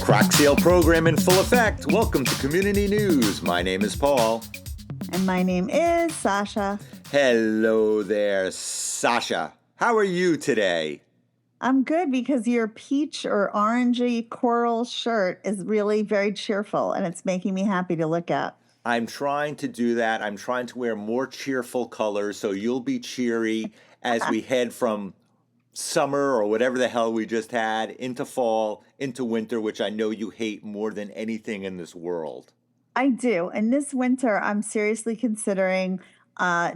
Crack sale program in full effect. Welcome to Community News. My name is Paul. And my name is Sasha. Hello there, Sasha. How are you today? I'm good because your peach or orangey coral shirt is really very cheerful and it's making me happy to look at. I'm trying to do that. I'm trying to wear more cheerful colors so you'll be cheery as we head from summer or whatever the hell we just had into fall, into winter, which I know you hate more than anything in this world. I do. And this winter, I'm seriously considering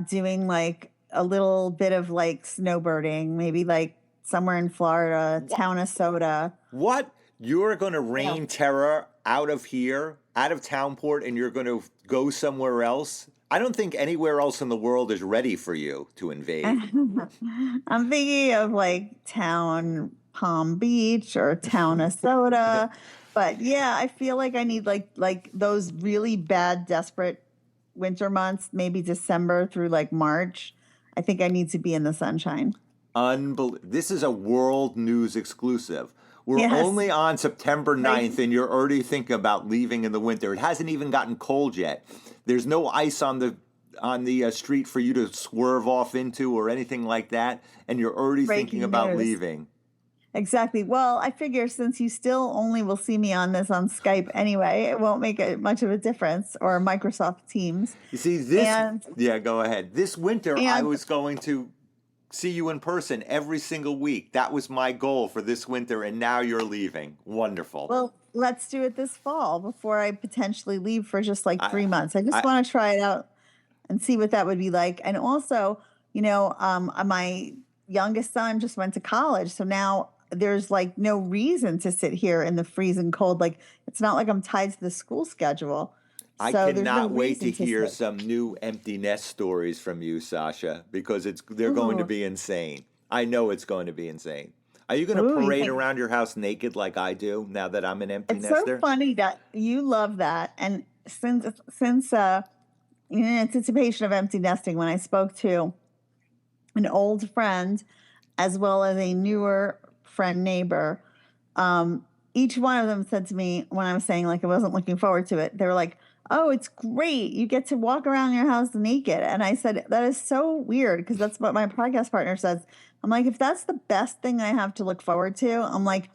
doing like a little bit of like snowbirding, maybe like somewhere in Florida, town of Soda. What? You're going to rain terror out of here, out of Townport, and you're going to go somewhere else? I don't think anywhere else in the world is ready for you to invade. I'm thinking of like town Palm Beach or town of Soda. But yeah, I feel like I need like those really bad, desperate winter months, maybe December through like March. I think I need to be in the sunshine. This is a world news exclusive. We're Yes. only on September 9th, Right. and you're already thinking about leaving in the winter. It hasn't even gotten cold yet. There's no ice on the street for you to swerve off into or anything like that, and you're already thinking Breaking about news. leaving. Exactly. Well, I figure since you still only will see me on Skype anyway, it won't make much of a difference, or Microsoft Teams. You see, yeah, go ahead. This winter, I And was going to see you in person every single week. That was my goal for this winter, and now you're leaving. Wonderful. well, let's do it this fall before I potentially leave for just like I, 3 months. I just I, want to try it out and see what that would be like. And also, my youngest son just went to college, so now there's like no reason to sit here in the freezing cold. Like it's not like I'm tied to the school schedule. I So there's no cannot wait to reason to hear sit. some new empty nest stories from you, Sasha, because they're going to Ooh, be insane. I know it's going to be insane. Are you going to ooh, you parade think around your house naked like I do now that I'm an empty it's so nester? funny that you love that. And since in anticipation of empty nesting, when I spoke to an old friend as well as a newer friend neighbor, each one of them said to me when I was saying like I wasn't looking forward to it, they were like, "Oh, it's great. You get to walk around your house naked." And I said, "That is so weird because that's what my podcast partner says." I'm like, if that's the best thing I have to look forward to, I'm like,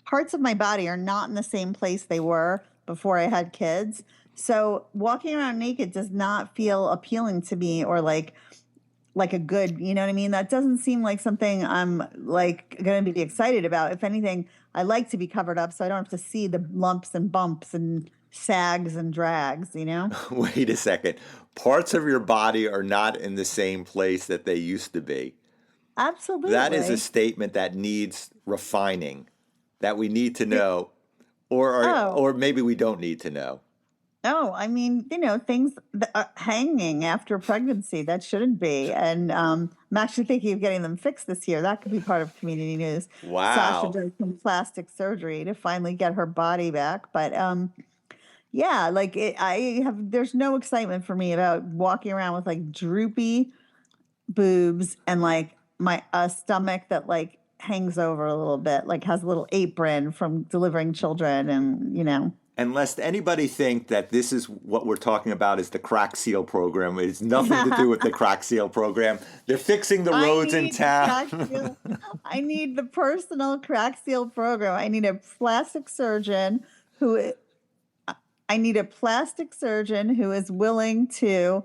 parts of my body are not in the same place they were before I had kids. So walking around naked does not feel appealing to me or like a good, you know what I mean? That doesn't seem like something I'm like going to be excited about. If anything, I like to be covered up so I don't have to see the lumps and bumps and sags and drags, you know? Wait a second. Parts of your body are not in the same place that they used to be. That is a Absolutely. statement that needs refining, that we need to It- know, or oh, or maybe we don't need to know. no, I mean, things that are hanging after pregnancy that shouldn't be. And I'm actually thinking of getting them fixed this year. That could be part of community news. Sasha Wow. does some plastic surgery to finally get her body back. But yeah, like there's no excitement for me about walking around with like droopy boobs and like my stomach that like hangs over a little bit, like has a little apron from delivering children and. And lest anybody think that this is what we're talking about is the crack seal program. It has nothing to do with the crack seal program. They're fixing the I roads in need the crack town. seal. I need the personal crack seal program. Who I need a plastic surgeon who is willing to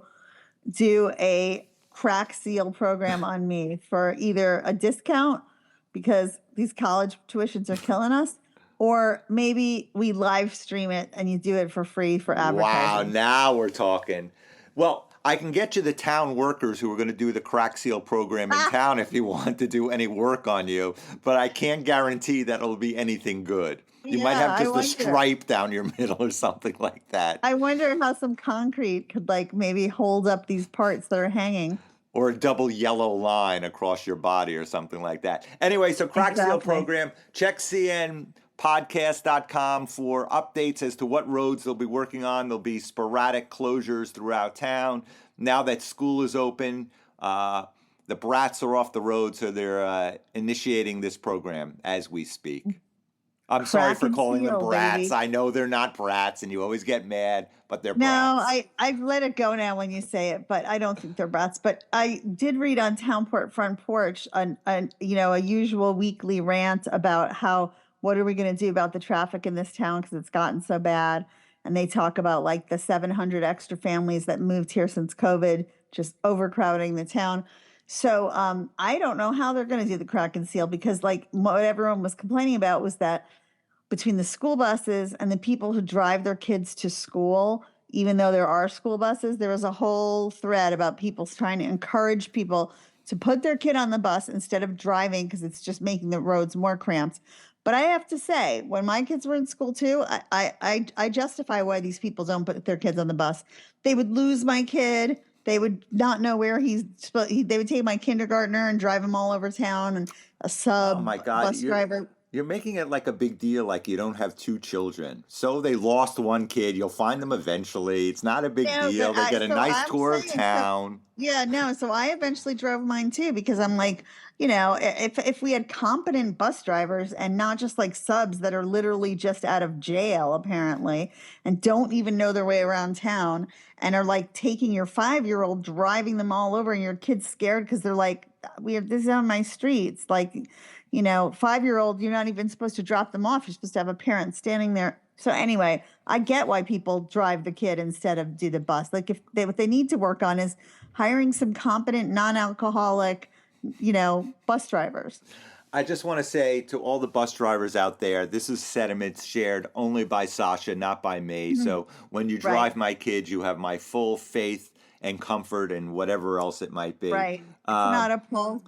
do a crack seal program on me for either a discount because these college tuitions are killing us, or maybe we live stream it and you do it for free for Wow, advertising. now we're talking. Well, I can get you the town workers who are going to do the crack seal program in Ah, town if you want to do any work on you, but I can't guarantee that it'll be anything good. You might yeah, have I just a wonder. stripe down your middle or something like that, I wonder how some concrete could like maybe hold up these parts that are hanging. or a double yellow line across your body or something like that. Anyway, so crack seal Exactly. program, check cnpodcast.com for updates as to what roads they'll be working on. There'll be sporadic closures throughout town. Now that school is open, the brats are off the road, so they're initiating this program as we speak. I'm sorry Crack for and calling them seal, brats. baby. I know they're not brats, and you always get mad, but they're No, brats. I've let it go now when you say it, but I don't think they're brats. But I did read on Townport Front Porch a usual weekly rant about how what are we going to do about the traffic in this town because it's gotten so bad. And they talk about like the 700 extra families that moved here since COVID, just overcrowding the town. So I don't know how they're going to do the crack and seal because like what everyone was complaining about was that between the school buses and the people who drive their kids to school, even though there are school buses, there was a whole thread about people trying to encourage people to put their kid on the bus instead of driving because it's just making the roads more cramped. But I have to say, when my kids were in school too, I justify why these people don't put their kids on the bus. They would lose my kid. They would not know where they would take my kindergartner and drive him all over town, and a Oh sub my God, bus driver. you're making it like a big deal, like you don't have two children. So they lost one kid. You'll find them eventually. It's not a big No, deal. but They get a so nice I'm tour of saying so. town. Yeah, no. So I eventually drove mine too because I'm like, if we had competent bus drivers and not just like subs that are literally just out of jail apparently and don't even know their way around town and are like taking your 5-year-old driving them all over and your kid's scared because they're like, we have this is on my streets, like 5-year-old, you're not even supposed to drop them off. You're supposed to have a parent standing there. So anyway, I get why people drive the kid instead of do the bus. Like if they what they need to work on is hiring some competent non-alcoholic, bus drivers. I just want to say to all the bus drivers out there, this is sentiments shared only by Sasha, not by me. Mhm. So when you Right, drive my kids, you have my full faith and comfort and whatever else it might be. right. It's Um, not a well,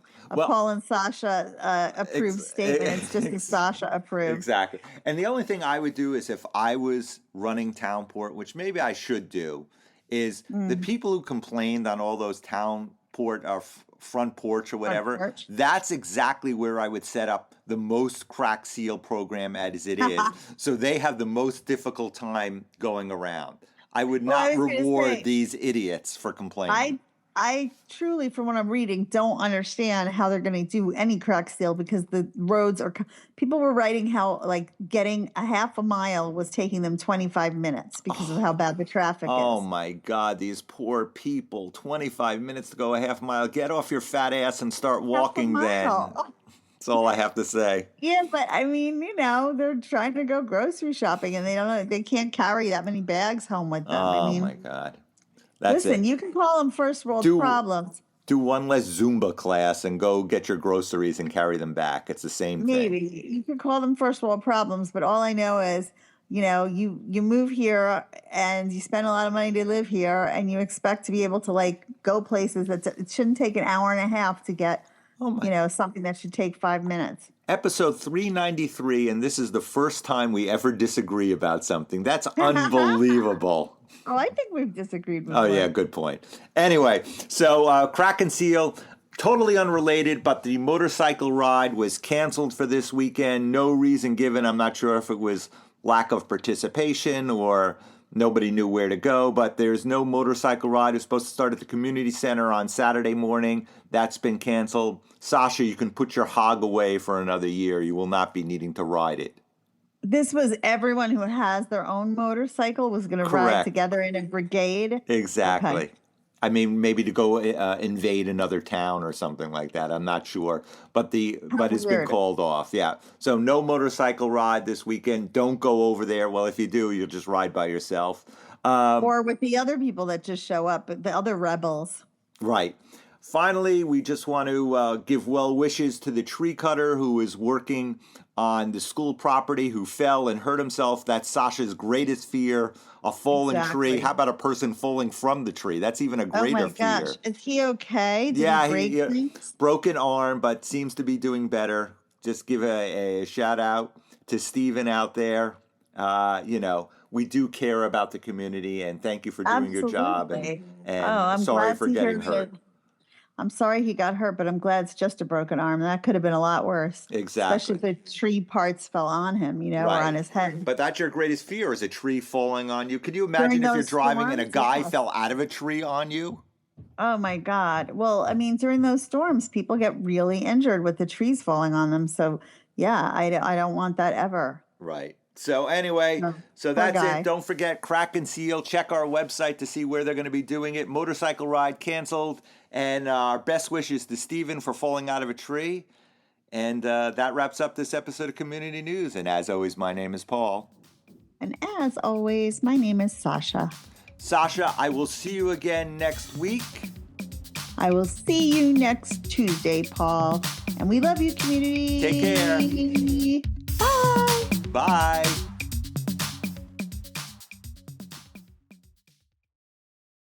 Paul and Sasha approved statement. It's just a ex- Sasha approved. exactly. And the only thing I would do is if I was running Townport, which maybe I should do, is the Mm, people who complained on all those Townport or front porch or front whatever, porch. that's exactly where I would set up the most crack seal program as it is. So they have the most difficult time going around. I would Well, I not was going to reward say, these idiots for complaining. I I truly, from what I'm reading, don't understand how they're going to do any crack seal because the roads are. People were writing how like getting a half a mile was taking them 25 minutes because of how bad the traffic Oh is. my God, these poor people. 25 minutes to go a half mile. Get off your fat ass and start Half a walking then. mile. That's all I have to say. Yeah, but I mean, they're trying to go grocery shopping and they don't know they can't carry that many bags home with them. I Oh mean, my God. That's listen, it. you can call them first world Do problems. do one less Zumba class and go get your groceries and carry them back. It's the same thing. Maybe you could call them first world problems, but all I know is, you move here and you spend a lot of money to live here, and you expect to be able to like go places that it shouldn't take an hour and a half to get, Oh my. something that should take 5 minutes. Episode 393, and this is the first time we ever disagree about something. That's Oh, unbelievable. I think we've disagreed Oh yeah, before. good point. Anyway, so Crack and Seal, totally unrelated, but the motorcycle ride was canceled for this weekend. No reason given. I'm not sure if it was lack of participation or nobody knew where to go, but there's no motorcycle ride. It was supposed to start at the community center on Saturday morning. That's been canceled. Sasha, you can put your hog away for another year. You will not be needing to ride it. This was everyone who has their own motorcycle was going to ride Correct. together in a brigade. Okay. Exactly. I mean, maybe to go invade another town or something like that. I'm not sure, but How it's been weird. called off. Yeah. So no motorcycle ride this weekend. Don't go over there. Well, if you do, you'll just ride by yourself. Um, Or with the other people that just show up, the other rebels. right. Finally, we just want to give well wishes to the tree cutter who is working on the school property who fell and hurt himself. That's Sasha's greatest fear, a falling tree. How Exactly. about a person falling from the tree? That's even a Oh greater my gosh. fear. Is he okay? Did he Yeah, break things? broken arm, but seems to be doing better. Just give a shout out to Steven out there. We do care about the community, and thank you for doing your job. And Absolutely. Oh, and I'm sorry glad for to hear getting that. hurt. I'm sorry he got hurt, but I'm glad it's just a broken arm. That could have been a lot worse, especially Exactly. if the tree parts fell on him, or on Right. his head. But that's your greatest fear is a tree falling on you. Could you During imagine if you're those driving and a storms, guy yes. fell out of a tree on you? Oh my God. Well, I mean, during those storms, people get really injured with the trees falling on them. So, yeah, I don't want that ever. Right. So anyway, Oh, so poor that's guy. it. Don't forget, Crack and Seal. Check our website to see where they're going to be doing it. Motorcycle ride canceled. And our best wishes to Steven for falling out of a tree. And that wraps up this episode of Community News. And as always, my name is Paul. And as always, my name is Sasha. Sasha, I will see you again next week. I will see you next Tuesday, Paul. And we love you, community. Take care. Bye. Bye.